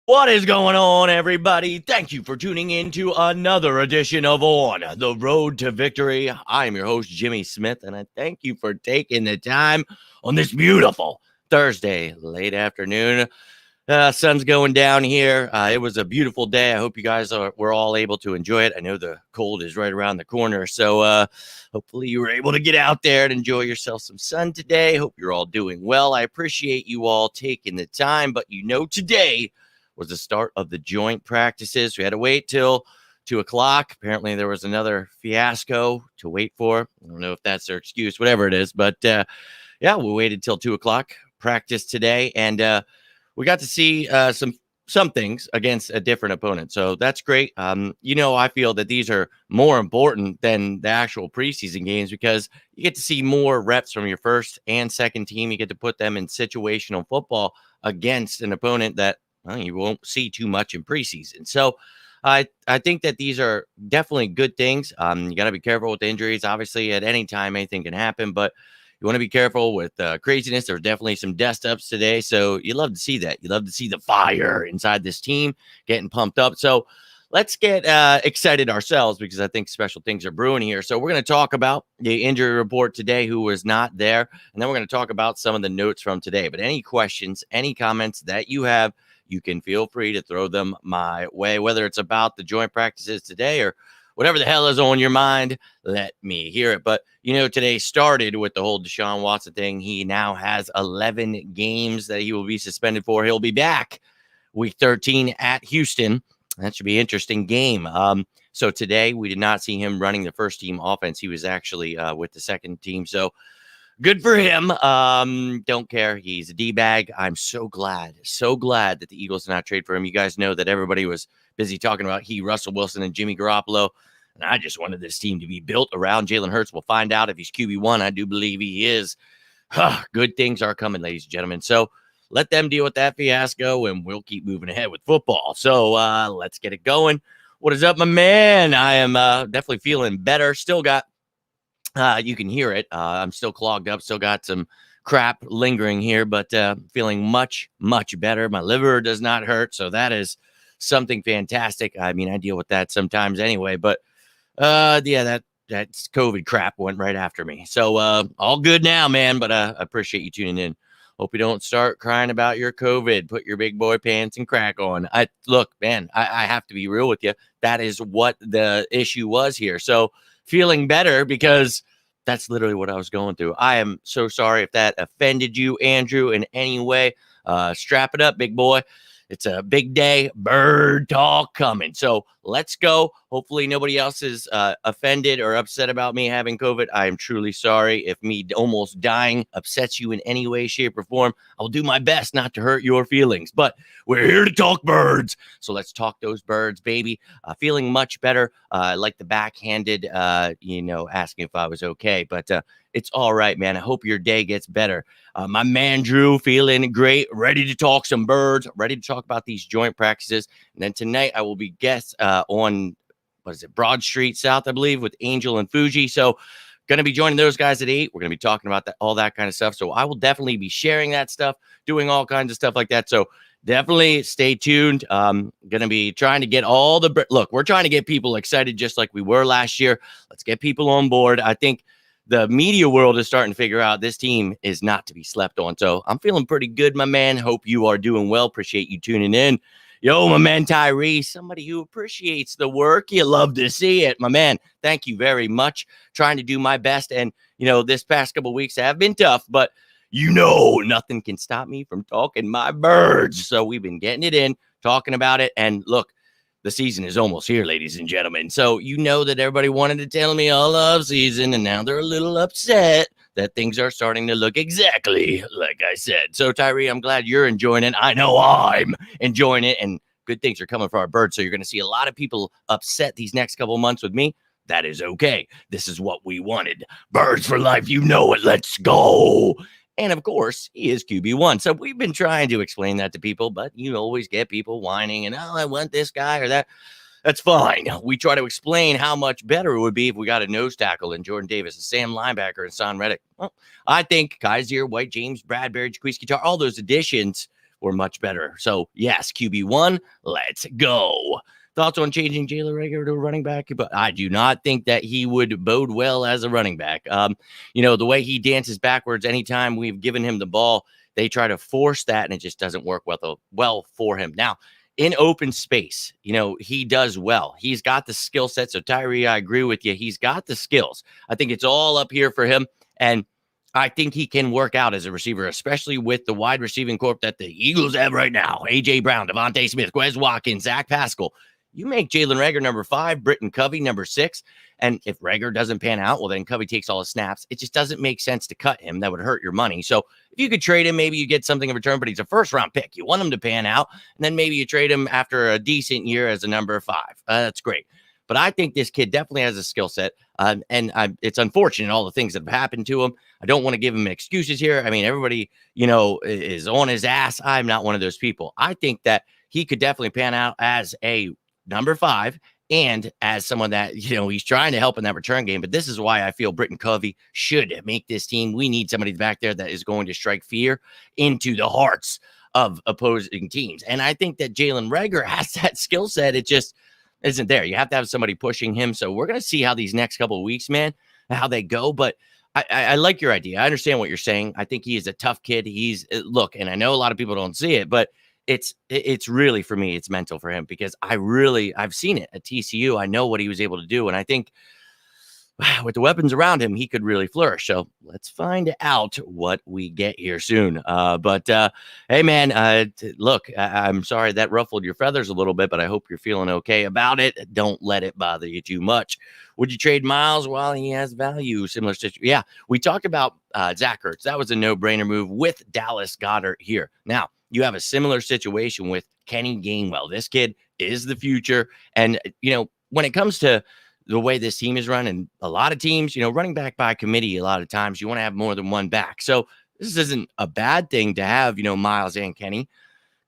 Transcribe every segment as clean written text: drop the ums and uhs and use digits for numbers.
What is going on, everybody? Thank you for tuning in to another edition of On the Road to Victory. I am your host, Jimmy Smith, and I thank you for taking the time on this beautiful Thursday late afternoon. Sun's going down here. It was a beautiful day. I hope you guys were all able to enjoy it. I know the cold is right around the corner, so hopefully you were able to get out there and enjoy yourself some sun today. Hope you're all doing well. I appreciate you all taking the time, but today was the start of the joint practices. We had to wait till 2 o'clock. Apparently there was another fiasco to wait for. I don't know if that's their excuse, whatever it is, but we waited till 2 o'clock practice today, and we got to see some things against a different opponent. So that's great. I feel that these are more important than the actual preseason games because you get to see more reps from your first and second team. You get to put them in situational football against an opponent that you won't see too much in preseason. So I think that these are definitely good things. You got to be careful with the injuries. Obviously, at any time, anything can happen, but you want to be careful with craziness. There's definitely some dust ups today. So you love to see that. You love to see the fire inside this team getting pumped up. So let's get excited ourselves because I think special things are brewing here. So we're going to talk about the injury report today, who was not there. And then we're going to talk about some of the notes from today. But any questions, any comments that you have, you can feel free to throw them my way, whether it's about the joint practices today or whatever the hell is on your mind. Let me hear it. But, today started with the whole Deshaun Watson thing. He now has 11 games that he will be suspended for. He'll be back week 13 at Houston. That should be an interesting game. So today we did not see him running the first team offense. He was actually with the second team. So good for him. Don't care. He's a D-bag. I'm so glad that the Eagles did not trade for him. You guys know that everybody was busy talking about Russell Wilson and Jimmy Garoppolo. And I just wanted this team to be built around Jalen Hurts. We'll find out if he's QB1. I do believe he is. Good things are coming, ladies and gentlemen. So let them deal with that fiasco, and we'll keep moving ahead with football. So let's get it going. What is up, my man? I am definitely feeling better. Still got you can hear it. I'm still clogged up. Still got some crap lingering here, but feeling much, much better. My liver does not hurt, so that is something fantastic. I mean, I deal with that sometimes anyway, but that COVID crap went right after me. So all good now, man, but I appreciate you tuning in. Hope you don't start crying about your COVID. Put your big boy pants and crack on. Look, man, I have to be real with you. That is what the issue was here. So feeling better because that's literally what I was going through. I am so sorry if that offended you, Andrew, in any way. Strap it up, big boy. It's a big day. Bird talk coming. So let's go. Hopefully nobody else is offended or upset about me having COVID. I am truly sorry if me almost dying upsets you in any way, shape, or form. I'll do my best not to hurt your feelings, but we're here to talk birds. So let's talk those birds, baby. Feeling much better. Like the backhanded, asking if I was okay, but it's all right, man. I hope your day gets better. My man Drew feeling great, ready to talk some birds, ready to talk about these joint practices. And then tonight I will be guest on Broad Street South, I believe, with Angel and Fuji. So going to be joining those guys at 8. We're going to be talking about all that kind of stuff. So I will definitely be sharing that stuff, doing all kinds of stuff like that. So definitely stay tuned. Going to be trying to get look, we're trying to get people excited just like we were last year. Let's get people on board. I think the media world is starting to figure out this team is not to be slept on. So I'm feeling pretty good, my man. Hope you are doing well. Appreciate you tuning in. Yo, my man Tyree, somebody who appreciates the work. You love to see it, my man. Thank you very much. Trying to do my best. And, this past couple of weeks have been tough, but nothing can stop me from talking my birds. So we've been getting it in, talking about it. And look, the season is almost here, ladies and gentlemen. So that everybody wanted to tell me all off season, and now they're a little upset that things are starting to look exactly like I said. So, Tyree, I'm glad you're enjoying it. I know I'm enjoying it, and good things are coming for our birds. So you're going to see a lot of people upset these next couple of months with me. That is okay. This is what we wanted. Birds for life. You know it. Let's go. And of course, he is QB1. So we've been trying to explain that to people, but you always get people whining and, I want this guy or that. That's fine. We try to explain how much better it would be if we got a nose tackle and Jordan Davis, a Sam linebacker, and Son Reddick. Well, I think Kaiser, White, James, Bradbury, Jaquiski Tartt, all those additions were much better. So, yes, QB1, let's go. Thoughts on changing Jalen Reagor to a running back? But I do not think that he would bode well as a running back. The way he dances backwards anytime we've given him the ball, they try to force that, and it just doesn't work well for him. Now, in open space, he does well. He's got the skill set. So, Tyree, I agree with you. He's got the skills. I think it's all up here for him. And I think he can work out as a receiver, especially with the wide receiving corp that the Eagles have right now. A.J. Brown, Devontae Smith, Quez Watkins, Zach Pascal. You make Jalen Reagor number 5, Britton Covey number 6. And if Reagor doesn't pan out, well, then Covey takes all his snaps. It just doesn't make sense to cut him. That would hurt your money. So if you could trade him, maybe you get something in return, but he's a first-round pick. You want him to pan out, and then maybe you trade him after a decent year as a number 5. That's great. But I think this kid definitely has a skill set, and it's unfortunate, all the things that have happened to him. I don't want to give him excuses here. I mean, everybody, is on his ass. I'm not one of those people. I think that he could definitely pan out as a number 5 and as someone that, he's trying to help in that return game. But this is why I feel Britton Covey should make this team. We need somebody back there that is going to strike fear into the hearts of opposing teams. And I think that Jalen Reagor has that skill set. It just isn't there. You have to have somebody pushing him. So we're going to see how these next couple of weeks, man, how they go. But I like your idea. I understand what you're saying. I think he is a tough kid. And I know a lot of people don't see it, but it's really, for me, it's mental for him, because I've seen it at TCU. I know what he was able to do. And I think with the weapons around him, he could really flourish. So let's find out what we get here soon. Hey, man, look, I'm sorry that ruffled your feathers a little bit, but I hope you're feeling okay about it. Don't let it bother you too much. Would you trade Miles while he has value? Similar situation. Yeah, we talked about Zach Ertz. That was a no-brainer move with Dallas Goedert here. Now, you have a similar situation with Kenny Gainwell. This kid is the future. And, when it comes to the way this team is run, and a lot of teams, running back by committee, a lot of times you want to have more than one back. So this isn't a bad thing to have, Miles and Kenny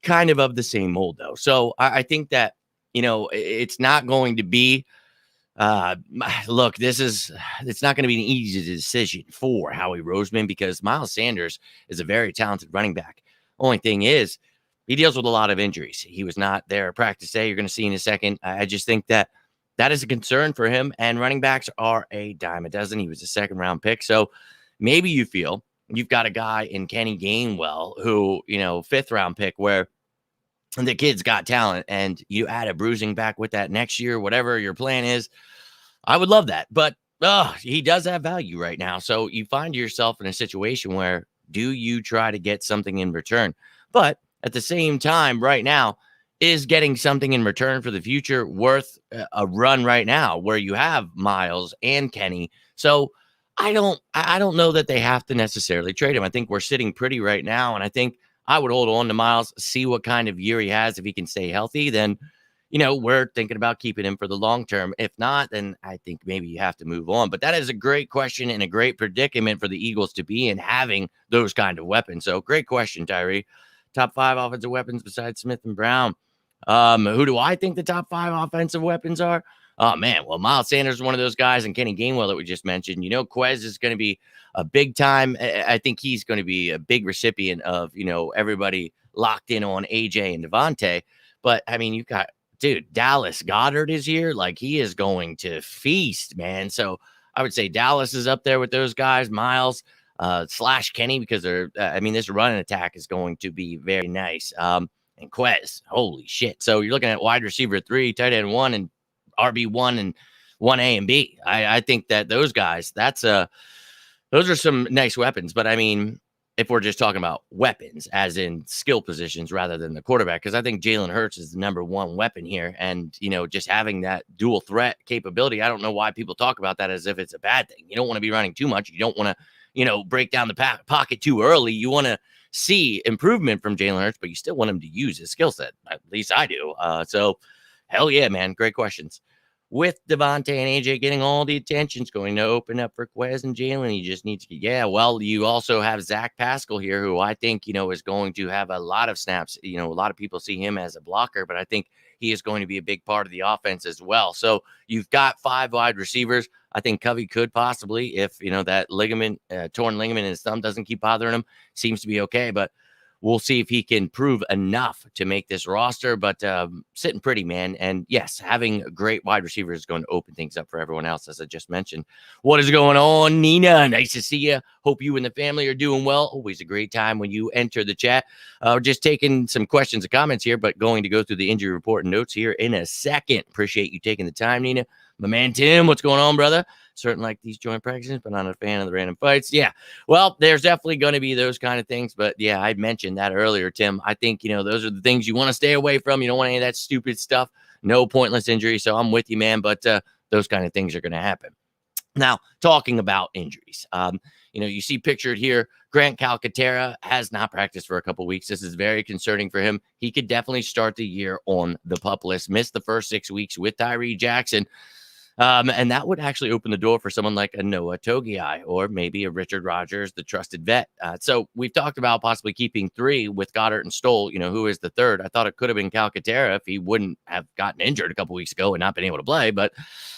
kind of the same mold, though. So I think that, it's not going to be, it's not going to be an easy decision for Howie Roseman, because Miles Sanders is a very talented running back. Only thing is, he deals with a lot of injuries. He was not there at practice day. You're going to see in a second. I just think that is a concern for him, and running backs are a dime a dozen. He was a second-round pick. So maybe you feel you've got a guy in Kenny Gainwell who, fifth-round pick, where the kid's got talent, and you add a bruising back with that next year, whatever your plan is. I would love that. But he does have value right now. So you find yourself in a situation where, do you try to get something in return? But at the same time, right now, is getting something in return for the future worth a run right now, where you have Miles and Kenny? So I don't know that they have to necessarily trade him. I think we're sitting pretty right now, and I think I would hold on to Miles, see what kind of year he has. If he can stay healthy, then we're thinking about keeping him for the long term. If not, then I think maybe you have to move on. But that is a great question and a great predicament for the Eagles to be in, having those kind of weapons. So great question, Tyree. Top 5 offensive weapons besides Smith and Brown. Who do I think the top 5 offensive weapons are? Oh, man. Well, Miles Sanders is one of those guys, and Kenny Gainwell that we just mentioned. Quez is going to be a big time. I think he's going to be a big recipient of, everybody locked in on AJ and Devontae. But, I mean, you've got, Dallas Goedert is here. Like, he is going to feast, man. So I would say Dallas is up there with those guys, Miles / Kenny, because this running attack is going to be very nice. And Quez, holy shit. So you're looking at wide receiver 3, tight end 1, and RB1 and 1A and B. I think that those guys, those are some nice weapons. But I mean, if we're just talking about weapons, as in skill positions rather than the quarterback, because I think Jalen Hurts is the number 1 weapon here. And, just having that dual threat capability, I don't know why people talk about that as if it's a bad thing. You don't want to be running too much. You don't want to, break down the pocket too early. You want to see improvement from Jalen Hurts, but you still want him to use his skill set. At least I do. So hell yeah, man. Great questions. With Devontae and AJ getting all the attention, it's going to open up for Quez and Jalen. He just needs to, you also have Zach Pascal here, who I think, is going to have a lot of snaps. A lot of people see him as a blocker, but I think he is going to be a big part of the offense as well. So you've got 5 wide receivers. I think Covey could possibly, if, that torn ligament in his thumb doesn't keep bothering him, seems to be okay. But we'll see if he can prove enough to make this roster, but sitting pretty, man. And yes, having a great wide receiver is going to open things up for everyone else, as I just mentioned. What is going on, Nina? Nice to see you. Hope you and the family are doing well. Always a great time when you enter the chat. We're just taking some questions and comments here, but going to go through the injury report and notes here in a second. Appreciate you taking the time, Nina. My man Tim, what's going on, brother? Certain like these joint practices, but not a fan of the random fights. Yeah, well, there's definitely going to be those kind of things. But yeah, I mentioned that earlier, Tim. I think, those are the things you want to stay away from. You don't want any of that stupid stuff. No pointless injury. So I'm with you, man. But those kind of things are going to happen. Now, talking about injuries, you see pictured here, Grant Calcaterra has not practiced for a couple weeks. This is very concerning for him. He could definitely start the year on the PUP list, missed the first 6 weeks with Tyree Jackson. And that would actually open the door for someone like a Noah Togiai or maybe a Richard Rogers, the trusted vet. So we've talked about possibly keeping 3 with Goddard and Stoll, who is the third. I thought it could have been Calcaterra if he wouldn't have gotten injured a couple weeks ago and not been able to play. But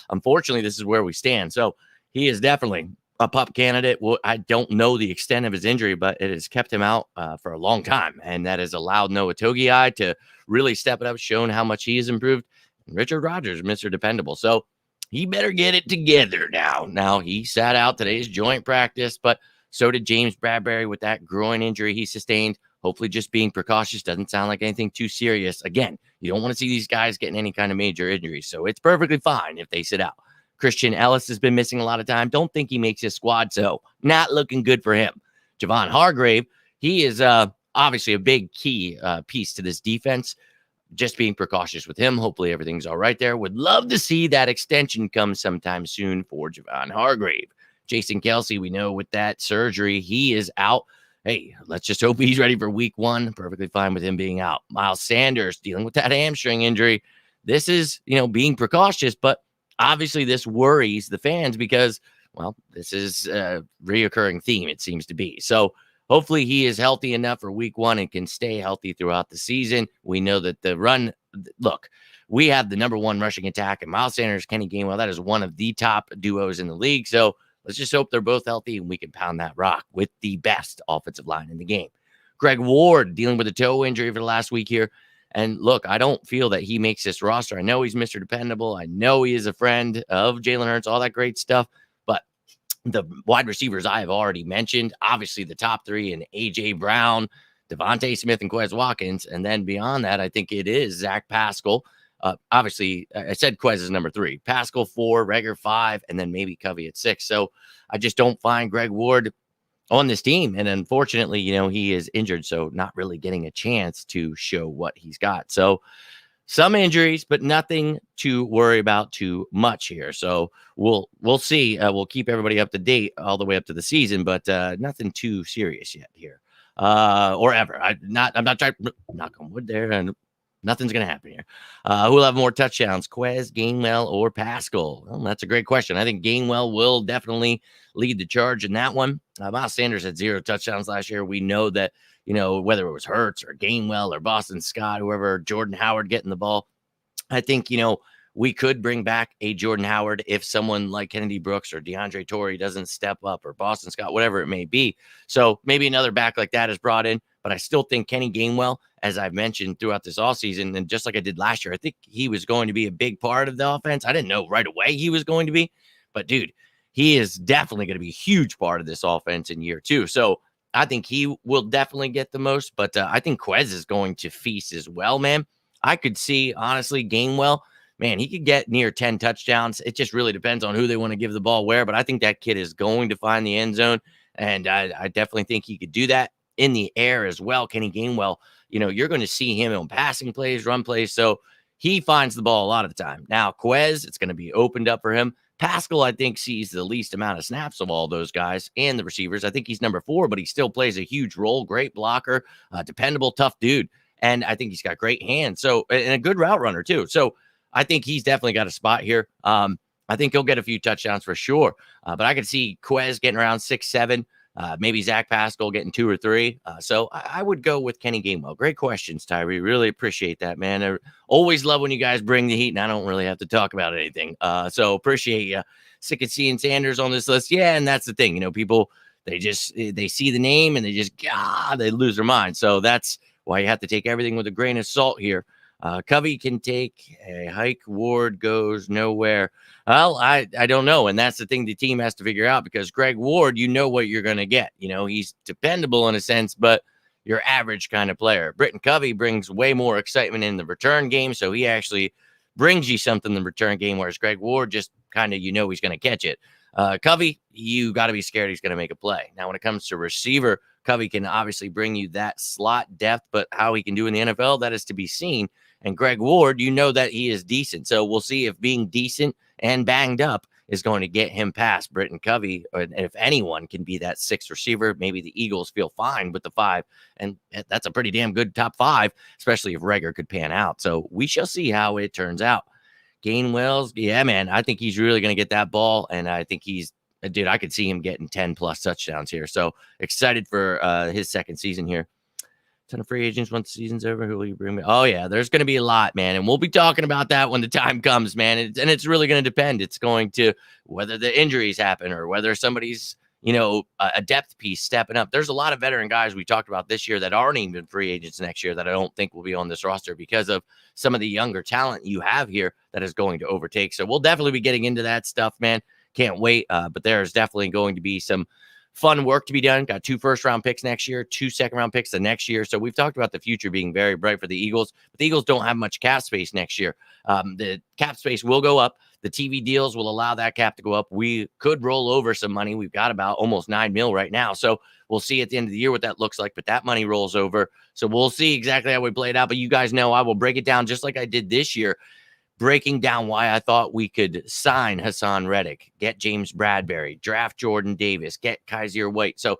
unfortunately, this is where we stand. So he is definitely a PUP candidate. Well, I don't know the extent of his injury, but it has kept him out for a long time. And that has allowed Noah Togiai to really step it up, shown how much he has improved. And Richard Rogers, Mr. Dependable. So he better get it together now. Now, he sat out today's joint practice, but so did James Bradbury with that groin injury he sustained. Hopefully just being precautious. Doesn't sound like anything too serious. Again, you don't want to see these guys getting any kind of major injuries, so it's perfectly fine if they sit out. Christian Ellis has been missing a lot of time. Don't think he makes his squad, so not looking good for him. Javon Hargrave, he is obviously a big key piece to this defense. Just being precautious with him. Hopefully everything's all right there. Would love to see that extension come sometime soon for Javon Hargrave. Jason Kelsey, we know with that surgery, he is out. Hey, let's just hope he's ready for week 1. Perfectly fine with him being out. Miles Sanders dealing with that hamstring injury. This is, being precautious, but obviously this worries the fans because, well, this is a reoccurring theme, it seems to be. So hopefully he is healthy enough for week 1 and can stay healthy throughout the season. We know that the run, look, we have the number 1 rushing attack, and Miles Sanders, Kenny Gainwell, that is one of the top duos in the league. So let's just hope they're both healthy and we can pound that rock with the best offensive line in the game. Greg Ward dealing with a toe injury for the last week here. And look, I don't feel that he makes this roster. I know he's Mr. Dependable. I know he is a friend of Jalen Hurts, all that great stuff. The wide receivers I have already mentioned, obviously the top 3 in A.J. Brown, Devontae Smith, and Quez Watkins. And then beyond that, I think it is Zach Pascal. Obviously, I said Quez is number 3. Pascal 4, Reagor 5, and then maybe Covey at 6. So I just don't find Greg Ward on this team. And unfortunately, he is injured, so not really getting a chance to show what he's got. So some injuries, but nothing to worry about too much here. So we'll see. We'll keep everybody up to date all the way up to the season, but nothing too serious yet here, or ever. I'm not trying to knock on wood there, and nothing's gonna happen here. Who'll have more touchdowns, Quez, Gainwell, or Pascal? Well, that's a great question. I think Gainwell will definitely lead the charge in that one. Miles Sanders had 0 touchdowns last year. We know that. Whether it was Hurts or Gainwell or Boston Scott, whoever, Jordan Howard getting the ball. I think, we could bring back a Jordan Howard if someone like Kennedy Brooks or DeAndre Torrey doesn't step up, or Boston Scott, whatever it may be. So maybe another back like that is brought in, but I still think Kenny Gainwell, as I've mentioned throughout this offseason, and just like I did last year, I think he was going to be a big part of the offense. I didn't know right away he was going to be, but dude, he is definitely going to be a huge part of this offense in year 2. So I think he will definitely get the most, but I think Quez is going to feast as well, man. I could see, honestly, Gainwell, man, he could get near 10 touchdowns. It just really depends on who they want to give the ball where, but I think that kid is going to find the end zone, and I definitely think he could do that in the air as well. Kenny Gainwell, you're going to see him on passing plays, run plays, so he finds the ball a lot of the time. Now, Quez, it's going to be opened up for him. Pascal, I think, sees the least amount of snaps of all those guys and the receivers. I think he's number 4, but he still plays a huge role. Great blocker, dependable, tough dude. And I think he's got great hands. So, and a good route runner too. So I think he's definitely got a spot here. I think he'll get a few touchdowns for sure. But I could see Quez getting around 6, 7. Maybe Zach Pascal getting 2 or 3. So I would go with Kenny Gainwell. Great questions, Tyree. Really appreciate that, man. I always love when you guys bring the heat, and I don't really have to talk about anything. So appreciate you. Sick of seeing Sanders on this list. Yeah, and that's the thing. People they see the name and they lose their mind. So that's why you have to take everything with a grain of salt here. Covey can take a hike. Ward goes nowhere. Well, I don't know. And that's the thing the team has to figure out, because Greg Ward, you know what you're going to get. He's dependable in a sense, but your average kind of player. Britton Covey brings way more excitement in the return game. So he actually brings you something in the return game, whereas Greg Ward just kind of, he's going to catch it. Covey, you got to be scared he's going to make a play. Now, when it comes to receiver, Covey can obviously bring you that slot depth, but how he can do in the NFL, that is to be seen. And Greg Ward, that he is decent. So we'll see if being decent and banged up is going to get him past Britton Covey. Or if anyone can be that 6th receiver, maybe the Eagles feel fine with the 5. And that's a pretty damn good top 5, especially if Reagor could pan out. So we shall see how it turns out. Gainwell's, yeah, man, I think he's really going to get that ball. And I think I could see him getting 10 plus touchdowns here. So excited for his second season here. Ton of free agents once the season's over. Who will you bring me? Oh, yeah, there's going to be a lot, man. And we'll be talking about that when the time comes, man. And it's really going to depend. It's going to whether the injuries happen or whether somebody's, a depth piece stepping up. There's a lot of veteran guys we talked about this year that aren't even free agents next year that I don't think will be on this roster because of some of the younger talent you have here that is going to overtake. So we'll definitely be getting into that stuff, man. Can't wait. But there's definitely going to be some fun work to be done. Got 2 first-round picks next year, 2 second-round picks the next year. So we've talked about the future being very bright for the Eagles. But the Eagles don't have much cap space next year. The cap space will go up. The TV deals will allow that cap to go up. We could roll over some money. We've got about almost $9 million right now. So we'll see at the end of the year what that looks like. But that money rolls over. So we'll see exactly how we play it out. But you guys know I will break it down just like I did this year, breaking down why I thought we could sign Hassan Reddick, get James Bradbury, draft Jordan Davis, get Kaiser White. So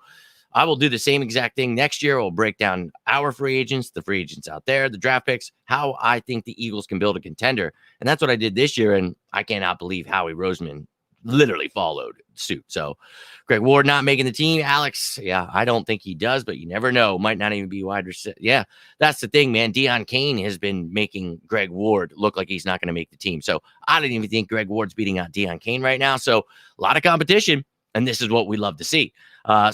I will do the same exact thing next year. We'll break down our free agents, the free agents out there, the draft picks, how I think the Eagles can build a contender. And that's what I did this year. And I cannot believe Howie Roseman literally followed suit. So Greg Ward not making the team. Alex, yeah, I don't think he does, but you never know. Might not even be wide receiver. Yeah, that's the thing, man. Deon Cain has been making Greg Ward look like he's not going to make the team. So I don't even think Greg Ward's beating out Deon Cain right now. So a lot of competition, and this is what we love to see. I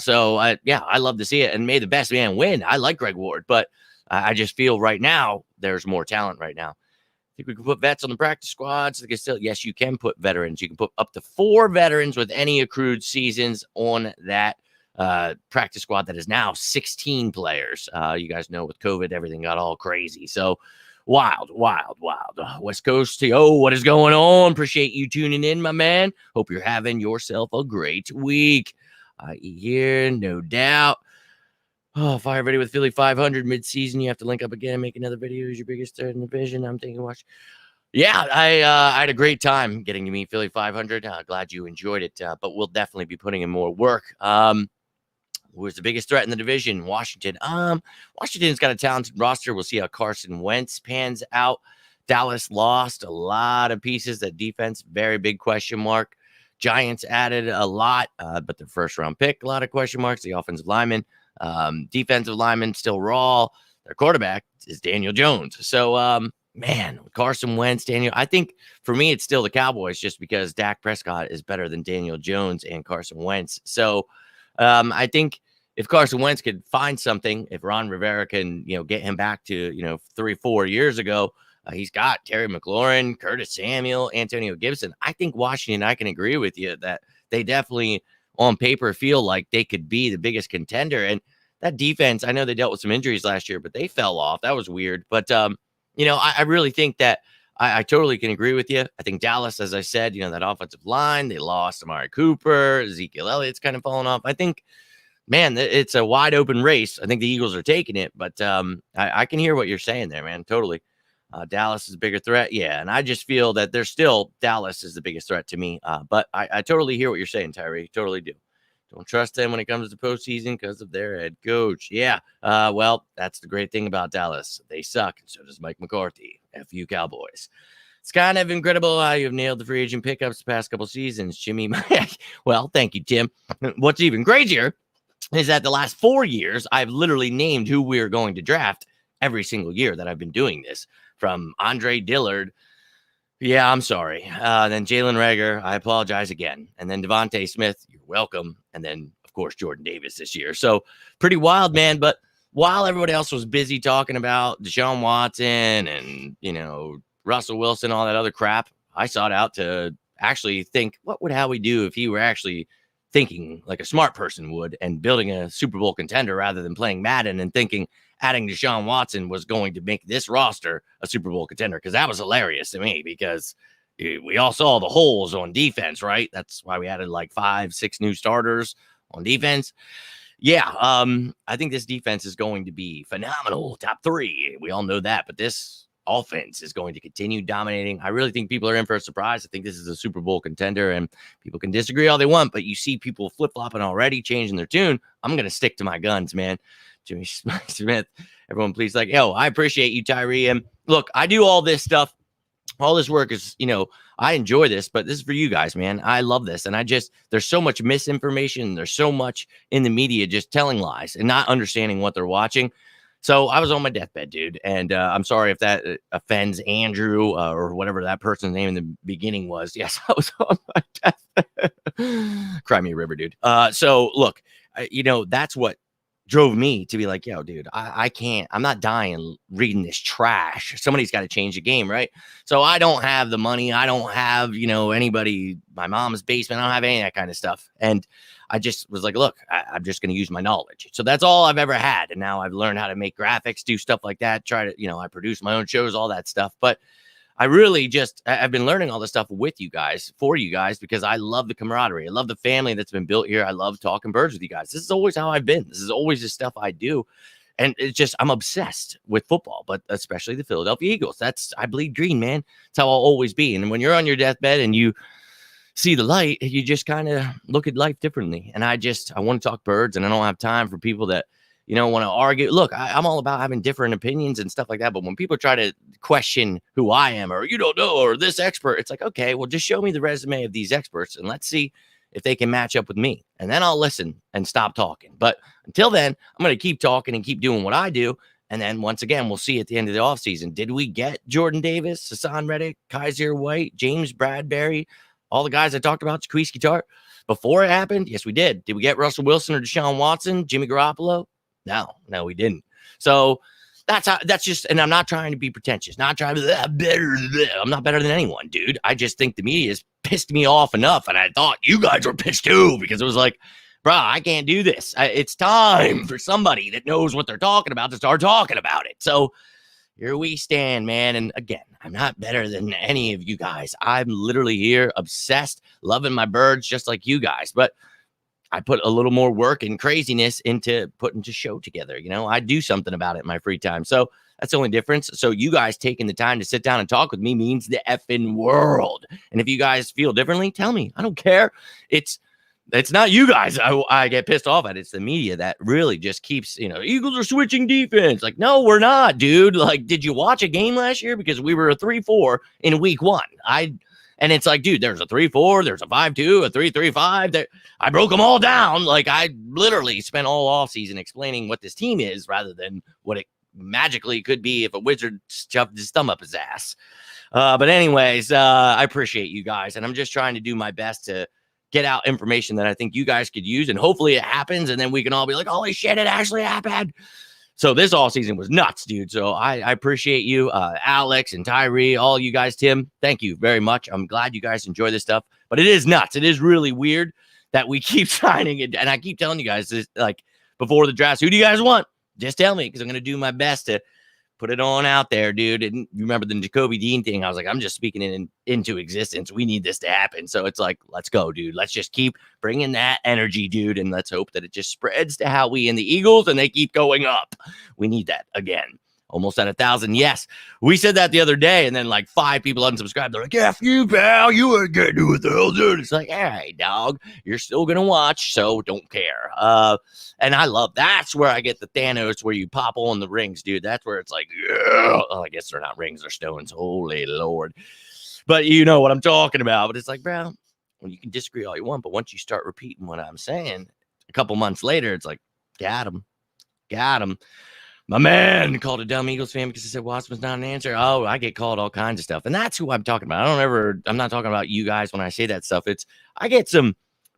love to see it. And may the best man win. I like Greg Ward, but I just feel right now there's more talent right now. Think we can put vets on the practice squads? Yes, you can put veterans. You can put up to 4 veterans with any accrued seasons on that practice squad that is now 16 players. You guys know with COVID, everything got all crazy. So wild. West Coast, what is going on? Appreciate you tuning in, my man. Hope you're having yourself a great week. Here, no doubt. Oh, fire ready with Philly 500 mid-season. You have to link up again and make another video. Who's your biggest threat in the division? I'm thinking watch. Yeah, I had a great time getting to meet Philly 500. Glad you enjoyed it, but we'll definitely be putting in more work. Who's the biggest threat in the division? Washington. Washington's got a talented roster. We'll see how Carson Wentz pans out. Dallas lost a lot of pieces. That defense, very big question mark. Giants added a lot, but their first-round pick, a lot of question marks. The offensive lineman. Defensive lineman still raw. Their quarterback is Daniel Jones. So, Carson Wentz, Daniel. I think for me, it's still the Cowboys just because Dak Prescott is better than Daniel Jones and Carson Wentz. So, I think if Carson Wentz could find something, if Ron Rivera can, get him back to, 3-4 years ago, he's got Terry McLaurin, Curtis Samuel, Antonio Gibson. I think Washington, I can agree with you that they definitely on paper feel like they could be the biggest contender. And that defense, I know they dealt with some injuries last year, but they fell off. That was weird. But, I really think that I totally can agree with you. I think Dallas, as I said, that offensive line, they lost Amari Cooper, Ezekiel Elliott's kind of fallen off. I think, man, it's a wide open race. I think the Eagles are taking it, but I can hear what you're saying there, man. Totally. Dallas is a bigger threat. Yeah. And I just feel that Dallas is the biggest threat to me. But I totally hear what you're saying, Tyree. Totally do. Don't trust them when it comes to postseason because of their head coach. Yeah. Well, that's the great thing about Dallas. They suck. And so does Mike McCarthy. F you Cowboys. It's kind of incredible how you've nailed the free agent pickups the past couple seasons, Jimmy. Well, thank you, Tim. What's even crazier is that the last 4 years, I've literally named who we're going to draft every single year that I've been doing this. From Andre Dillard. Yeah, I'm sorry. Then Jalen Reagor. I apologize again. And then Devontae Smith. You're welcome. And then, of course, Jordan Davis this year. So pretty wild, man. But while everybody else was busy talking about Deshaun Watson and, Russell Wilson, all that other crap, I sought out to actually think, what would Howie do if he were actually thinking like a smart person would and building a Super Bowl contender rather than playing Madden and thinking adding Deshaun Watson was going to make this roster a Super Bowl contender? Because that was hilarious to me, because we all saw the holes on defense, right? That's why we added like 5-6 new starters on defense. Yeah, I think this defense is going to be phenomenal, top 3. We all know that, but this offense is going to continue dominating. I really think people are in for a surprise. I think this is a Super Bowl contender, and people can disagree all they want, but you see people flip-flopping already, changing their tune. I'm going to stick to my guns, man. Jimmy Smith, everyone, please, like, yo, I appreciate you, Tyree. And look, I do all this stuff. All this work is, I enjoy this, but this is for you guys, man. I love this. And there's so much misinformation. There's so much in the media just telling lies and not understanding what they're watching. So I was on my deathbed, dude. And I'm sorry if that offends Andrew or whatever that person's name in the beginning was. Yes, I was on my deathbed. Cry me a river, dude. So look, that's what drove me to be like, yo, dude, I can't, I'm not dying reading this trash. Somebody's got to change the game, right? So I don't have the money. I don't have, anybody, my mom's basement. I don't have any of that kind of stuff. And I just was like, look, I'm just going to use my knowledge. So that's all I've ever had. And now I've learned how to make graphics, do stuff like that, try to, I produce my own shows, all that stuff. But I really I've been learning all this stuff with you guys, for you guys, because I love the camaraderie. I love the family that's been built here. I love talking birds with you guys. This is always how I've been. This is always the stuff I do. And it's just, I'm obsessed with football, but especially the Philadelphia Eagles. I bleed green, man. That's how I'll always be. And when you're on your deathbed and you see the light, you just kind of look at life differently. And I want to talk birds, and I don't have time for people that, want to argue. Look, I'm all about having different opinions and stuff like that. But when people try to question who I am, or you don't know, or this expert, it's like, okay, well, just show me the resume of these experts and let's see if they can match up with me. And then I'll listen and stop talking. But until then, I'm going to keep talking and keep doing what I do. And then once again, we'll see at the end of the offseason. Did we get Jordan Davis, Hassan Reddick, Kaiser White, James Bradbury, all the guys I talked about, Jaquiski Tartt, before it happened? Yes, we did. Did we get Russell Wilson or Deshaun Watson, Jimmy Garoppolo? No, we didn't. So that's just, and I'm not trying to be pretentious, not trying to be better. I'm not better than anyone, dude. I just think the media has pissed me off enough. And I thought you guys were pissed too, because it was like, bro, I can't do this. It's time for somebody that knows what they're talking about to start talking about it. So here we stand, man. And again, I'm not better than any of you guys. I'm literally here, obsessed, loving my birds just like you guys. But I put a little more work and craziness into putting the show together. I do something about it in my free time. So that's the only difference. So you guys taking the time to sit down and talk with me means the effing world. And if you guys feel differently, tell me. I don't care. It's not you guys I get pissed off at. It's the media that really just keeps, Eagles are switching defense. Like, no, we're not, dude. Like, did you watch a game last year? Because we were a 3-4 in week 1. And it's like, dude, there's a 3-4, there's a 5-2, a 3-3-5. I broke them all down. Like, I literally spent all offseason explaining what this team is rather than what it magically could be if a wizard shoved his thumb up his ass. But anyways, I appreciate you guys. And I'm just trying to do my best to get out information that I think you guys could use. And hopefully it happens. And then we can all be like, holy shit, it actually happened. So this all season was nuts, dude. So I appreciate you, Alex and Tyree, all you guys, Tim. Thank you very much. I'm glad you guys enjoy this stuff, but it is nuts. It is really weird that we keep signing it. And I keep telling you guys this, like, before the draft, who do you guys want? Just tell me, because I'm going to do my best to put it on out there, dude. And you remember the Jacoby Dean thing? I was like, I'm just speaking it into existence. We need this to happen. So it's like, let's go, dude. Let's just keep bringing that energy, dude. And let's hope that it just spreads to Howie and the Eagles and they keep going up. We need that again. Almost at 1,000. Yes. We said that the other day, and then like 5 people unsubscribed. They're like, F you, pal. You ain't getting what the hell, dude. It's like, all right, dog. You're still going to watch, so don't care. And I love, that's where I get the Thanos, where you pop on the rings, dude. That's where it's like, yeah. Oh, I guess they're not rings, they're stones. Holy Lord. But you know what I'm talking about. But it's like, bro, well, you can disagree all you want, but once you start repeating what I'm saying, a couple months later, it's like, got him. My man called a dumb Eagles fan because he said Watson's not an answer. Oh, I get called all kinds of stuff. And that's who I'm talking about. I'm not talking about you guys when I say that stuff. I get some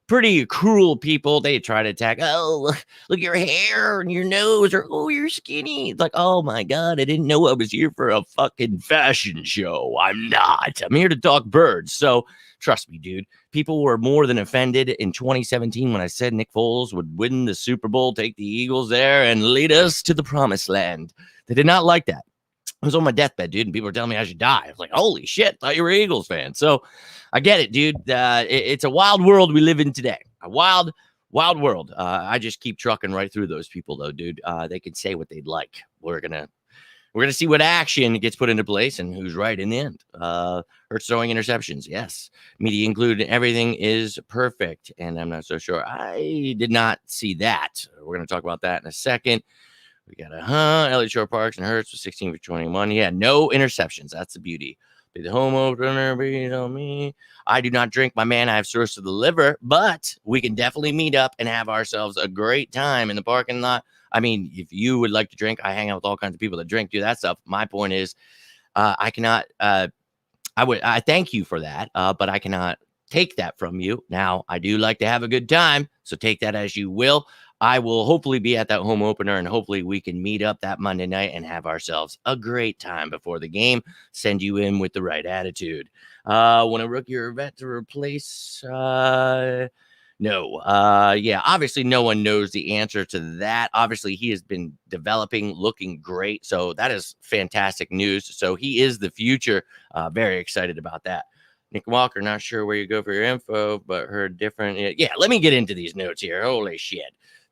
pretty cruel people. They try to attack. Oh, look at your hair and your nose, or oh, you're skinny. It's like, oh my God, I didn't know I was here for a fucking fashion show. I'm not. I'm here to talk birds. So trust me, dude. People were more than offended in 2017 when I said Nick Foles would win the Super Bowl, take the Eagles there, and lead us to the promised land. They did not like that. I was on my deathbed, dude, and people were telling me I should die. I was like, holy shit, thought you were an Eagles fan. So I get it, dude. It's a wild world we live in today. A wild, wild world. I just keep trucking right through those people, though, dude. They can say what they'd like. We're gonna see what action gets put into place and who's right in the end. Hurts throwing interceptions, yes. Media included, everything is perfect, and I'm not so sure. I did not see that. We're gonna talk about that in a second. We got Elliott Shore-Parks and Hurts with 16 for 21. Yeah, no interceptions. That's the beauty. Be the home opener, be on me. I do not drink, my man. I have cirrhosis of the liver, but we can definitely meet up and have ourselves a great time in the parking lot. I mean, if you would like to drink, I hang out with all kinds of people that drink, do that stuff. My point is, I cannot. I thank you for that, but I cannot take that from you. Now, I do like to have a good time, so take that as you will. I will hopefully be at that home opener, and hopefully we can meet up that Monday night and have ourselves a great time before the game. Send you in with the right attitude. Want a rookie or a vet to replace? No. Yeah, obviously no one knows the answer to that. Obviously, he has been developing, looking great. So that is fantastic news. So he is the future. Very excited about that. Nick Walker, not sure where you go for your info, but heard different. Yeah, let me get into these notes here. Holy shit.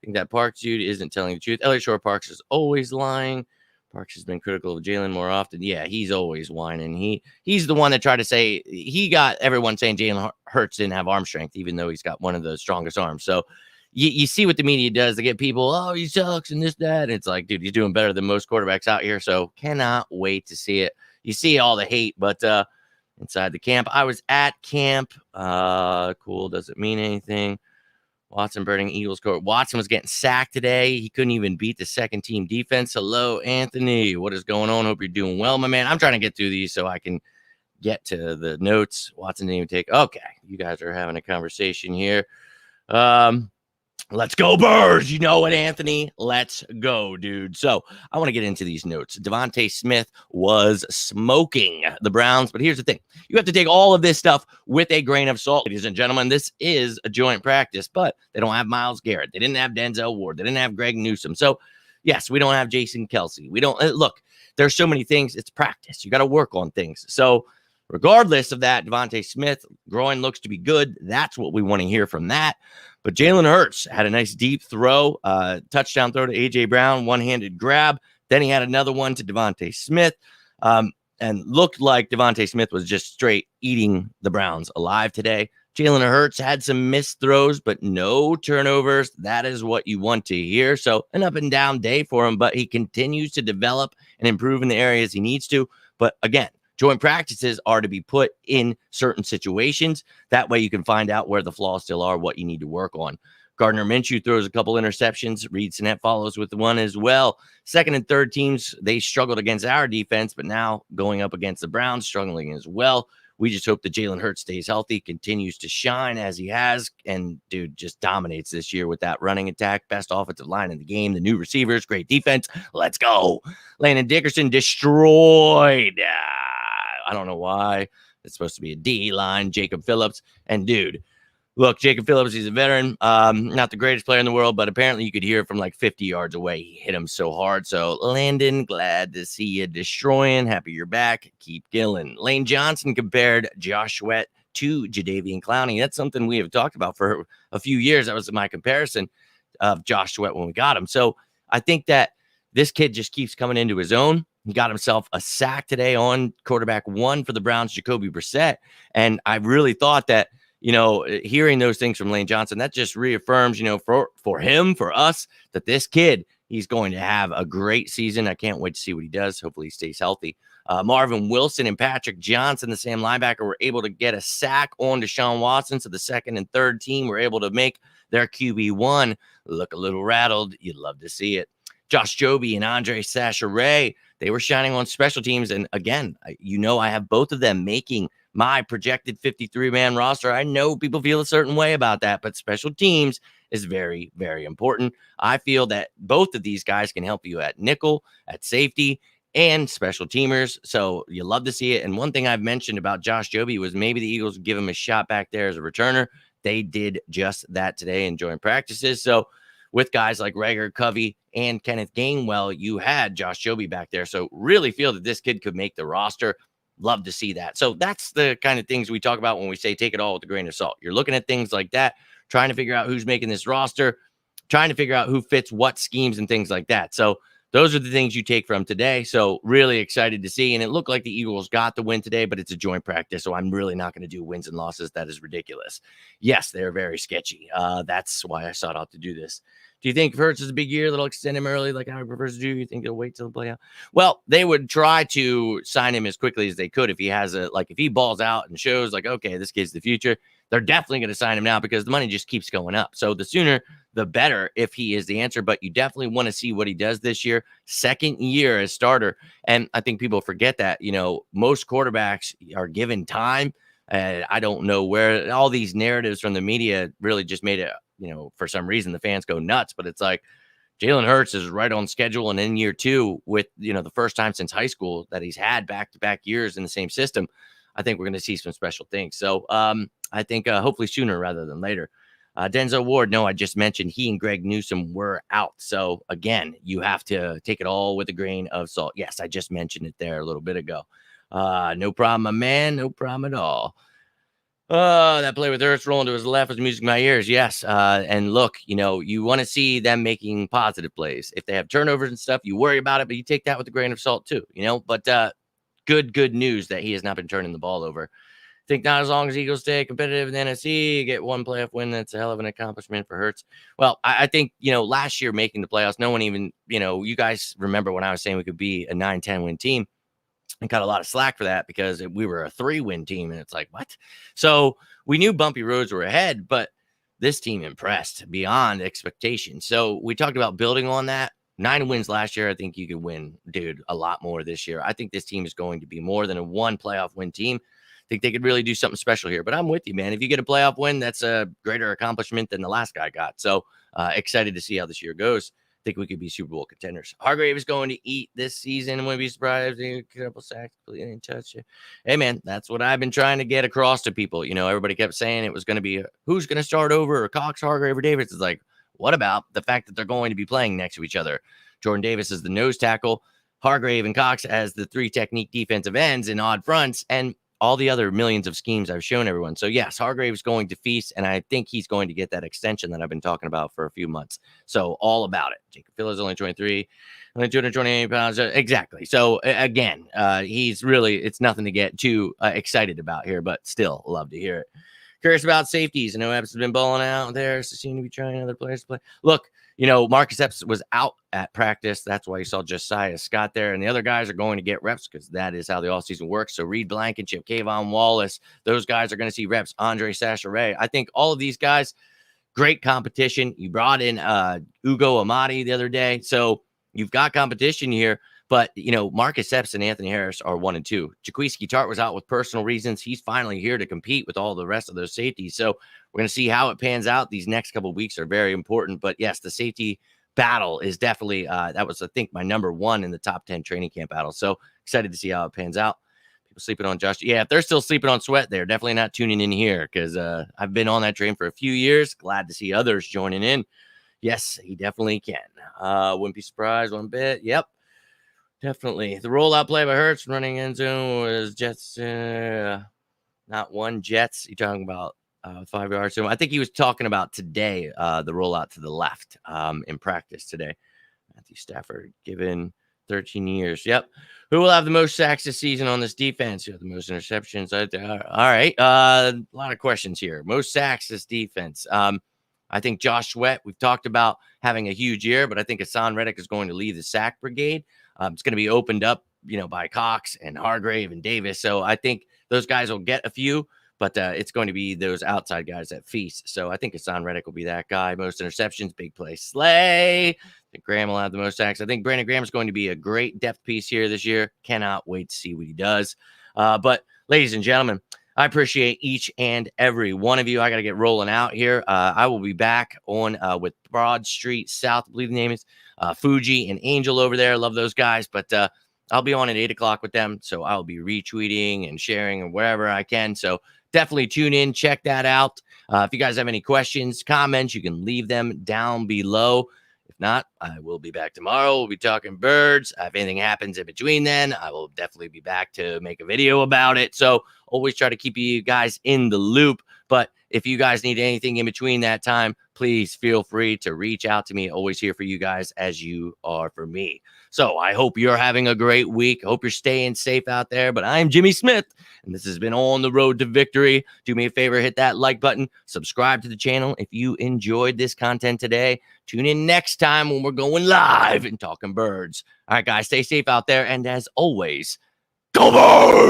I think that Parks dude isn't telling the truth. Elliott Shore-Parks is always lying. Parks has been critical of Jalen more often. Yeah, he's always whining. He's the one that tried to say, he got everyone saying Jalen Hurts didn't have arm strength, even though he's got one of the strongest arms. So you see what the media does. They get people, oh, he sucks and this, that. And it's like, dude, he's doing better than most quarterbacks out here. So cannot wait to see it. You see all the hate, but inside the camp, I was at camp. Cool. Doesn't mean anything. Watson burning Eagles court. Watson was getting sacked today. He couldn't even beat the second team defense. Hello, Anthony. What is going on? Hope you're doing well, my man. I'm trying to get through these so I can get to the notes. Watson didn't even take. Okay, you guys are having a conversation here. Let's go, Birds. You know it, Anthony. Let's go, dude. So I want to get into these notes. DeVonta Smith was smoking the Browns, but here's the thing. You have to take all of this stuff with a grain of salt, ladies and gentlemen. This is a joint practice, but they don't have Myles Garrett. They didn't have Denzel Ward. They didn't have Greg Newsome. So, yes, we don't have Jason Kelce. We don't look, there's so many things. It's practice. You got to work on things. So, regardless of that, DeVonta Smith, groin looks to be good. That's what we want to hear from that. But Jalen Hurts had a nice deep throw, touchdown throw to A.J. Brown, one-handed grab. Then he had another one to DeVonta Smith, and looked like DeVonta Smith was just straight eating the Browns alive today. Jalen Hurts had some missed throws, but no turnovers. That is what you want to hear. So an up-and-down day for him, but he continues to develop and improve in the areas he needs to. But again, joint practices are to be put in certain situations. That way you can find out where the flaws still are, what you need to work on. Gardner Minshew throws a couple interceptions. Reed Sinnett follows with one as well. Second and third teams, they struggled against our defense, but now going up against the Browns, struggling as well. We just hope that Jalen Hurts stays healthy, continues to shine as he has, and, dude, just dominates this year with that running attack. Best offensive line in the game, the new receivers, great defense. Let's go. Landon Dickerson destroyed. I don't know why. It's supposed to be a D line. Jacob Phillips. And, dude, look, Jacob Phillips, he's a veteran. Not the greatest player in the world, but apparently you could hear from like 50 yards away. He hit him so hard. So, Landon, glad to see you destroying. Happy you're back. Keep killing. Lane Johnson compared Josh Sweat to Jadeveon Clowney. That's something we have talked about for a few years. That was my comparison of Josh Sweat when we got him. So, I think that this kid just keeps coming into his own. He got himself a sack today on quarterback one for the Browns, Jacoby Brissett. And I really thought that, you know, hearing those things from Lane Johnson, that just reaffirms, you know, for him, for us, that this kid, he's going to have a great season. I can't wait to see what he does. Hopefully he stays healthy. Marvin Wilson and Patrick Johnson, the Sam linebacker, were able to get a sack on Deshaun Watson. So the second and third team were able to make their QB1 look a little rattled. You'd love to see it. Josh Joby and Andre Sacheret, they were shining on special teams. And again, you know, I have both of them making my projected 53-man roster. I know people feel a certain way about that, but special teams is very, very important. I feel that both of these guys can help you at nickel, at safety, and special teamers. So you love to see it. And one thing I've mentioned about Josh Jobe was maybe the Eagles give him a shot back there as a returner. They did just that today and joint practices. So with guys like Rager, Covey, and Kenneth Gainwell, you had Josh Jobe back there. So really feel that this kid could make the roster. Love to see that. So that's the kind of things we talk about when we say take it all with a grain of salt. You're looking at things like that, trying to figure out who's making this roster, trying to figure out who fits what schemes and things like that. So those are the things you take from today. So really excited to see. And it looked like the Eagles got the win today, but it's a joint practice. So I'm really not going to do wins and losses. That is ridiculous. Yes, they're very sketchy. That's why I sought out to do this. Do you think Hurts is a big year that'll extend him early like Howard prefers to do? You think they'll wait till the playoff? Well, they would try to sign him as quickly as they could if he has if he balls out and shows like, okay, this kid's the future. They're definitely going to sign him now because the money just keeps going up. So the sooner, the better if he is the answer. But you definitely want to see what he does this year. Second year as starter. And I think people forget that, most quarterbacks are given time. I don't know where all these narratives from the media really just made it, for some reason the fans go nuts. But it's like Jalen Hurts is right on schedule. And in year two with, the first time since high school that he's had back-to-back years in the same system, I think we're going to see some special things. So I think hopefully sooner rather than later. Denzel Ward, no, I just mentioned he and Greg Newsome were out. So again, you have to take it all with a grain of salt. Yes, I just mentioned it there a little bit ago. No problem, my man. No problem at all. That play with Hurts rolling to his left was music in my ears. Yes. And look, you want to see them making positive plays. If they have turnovers and stuff, you worry about it, but you take that with a grain of salt too, but good news that he has not been turning the ball over. Think not as long as Eagles stay competitive in the NFC, get one playoff win. That's a hell of an accomplishment for Hurts. Well, I think, last year making the playoffs, no one even, you guys remember when I was saying we could be a 9-10 win team and got a lot of slack for that because we were a 3-win team. And it's like, what? So we knew bumpy roads were ahead, but this team impressed beyond expectation. So we talked about building on that. 9 wins last year. I think you could win, dude, a lot more this year. I think this team is going to be more than a one playoff win team. I think they could really do something special here. But I'm with you, man. If you get a playoff win, that's a greater accomplishment than the last guy got. So excited to see how this year goes. I think we could be Super Bowl contenders. Hargrave is going to eat this season. I wouldn't be surprised if he get a couple sacks, completely didn't touch it. Hey, man, that's what I've been trying to get across to people. Everybody kept saying it was going to be who's going to start over, or Cox, Hargrave, or Davis. It's like, what about the fact that they're going to be playing next to each other? Jordan Davis is the nose tackle, Hargrave and Cox as the 3 technique defensive ends and odd fronts, and all the other millions of schemes I've shown everyone. So yes, Hargrave's going to feast, and I think he's going to get that extension that I've been talking about for a few months. So all about it. Jacob Phillips only 23, only 228 pounds. Exactly. So again, he's really, it's nothing to get too excited about here, but still love to hear it. Curious about safeties. I know Epps has been balling out there, so seem to be trying other players to play. Look, Marcus Epps was out at practice. That's why you saw Josiah Scott there. And the other guys are going to get reps because that is how the offseason works. So Reed Blankenship, Kayvon Wallace, those guys are going to see reps. Andre Sacheret. I think all of these guys, great competition. You brought in Ugo Amadi the other day. So you've got competition here. But, Marcus Epps and Anthony Harris are 1 and 2. Jaquiski Tart was out with personal reasons. He's finally here to compete with all the rest of those safeties. So we're going to see how it pans out. These next couple of weeks are very important. But, yes, the safety battle is definitely that was, I think, my number 1 in the top 10 training camp battle. So excited to see how it pans out. People sleeping on Josh. Yeah, if they're still sleeping on Sweat, they're definitely not tuning in here because I've been on that train for a few years. Glad to see others joining in. Yes, he definitely can. Wouldn't be surprised one bit. Yep. Definitely. The rollout play by Hurts running end zone was Jets, not one Jets. You're talking about 5 yards. So I think he was talking about today, the rollout to the left in practice today. Matthew Stafford given 13 years. Yep. Who will have the most sacks this season on this defense? Who have the most interceptions? All right. A lot of questions here. Most sacks this defense. I think Josh Sweat, we've talked about having a huge year, but I think Hassan Reddick is going to lead the sack brigade. It's going to be opened up, by Cox and Hargrave and Davis. So I think those guys will get a few, but it's going to be those outside guys that feast. So I think Hassan Reddick will be that guy. Most interceptions, big play Slay. I think Graham will have the most sacks. I think Brandon Graham is going to be a great depth piece here this year. Cannot wait to see what he does. But ladies and gentlemen, I appreciate each and every one of you. I got to get rolling out here. I will be back on with Broad Street South, I believe the name is Fuji and Angel over there. Love those guys, but I'll be on at 8 o'clock with them. So I'll be retweeting and sharing and wherever I can. So definitely tune in, check that out. If you guys have any questions, comments, you can leave them down below. If not, I will be back tomorrow. We'll be talking birds. If anything happens in between then, I will definitely be back to make a video about it. So always try to keep you guys in the loop. But if you guys need anything in between that time, please feel free to reach out to me. Always here for you guys as you are for me. So I hope you're having a great week. Hope you're staying safe out there. But I'm Jimmy Smith, and this has been On the Road to Victory. Do me a favor, hit that like button, subscribe to the channel if you enjoyed this content today. Tune in next time when we're going live and talking birds. All right, guys, stay safe out there. And as always, go birds!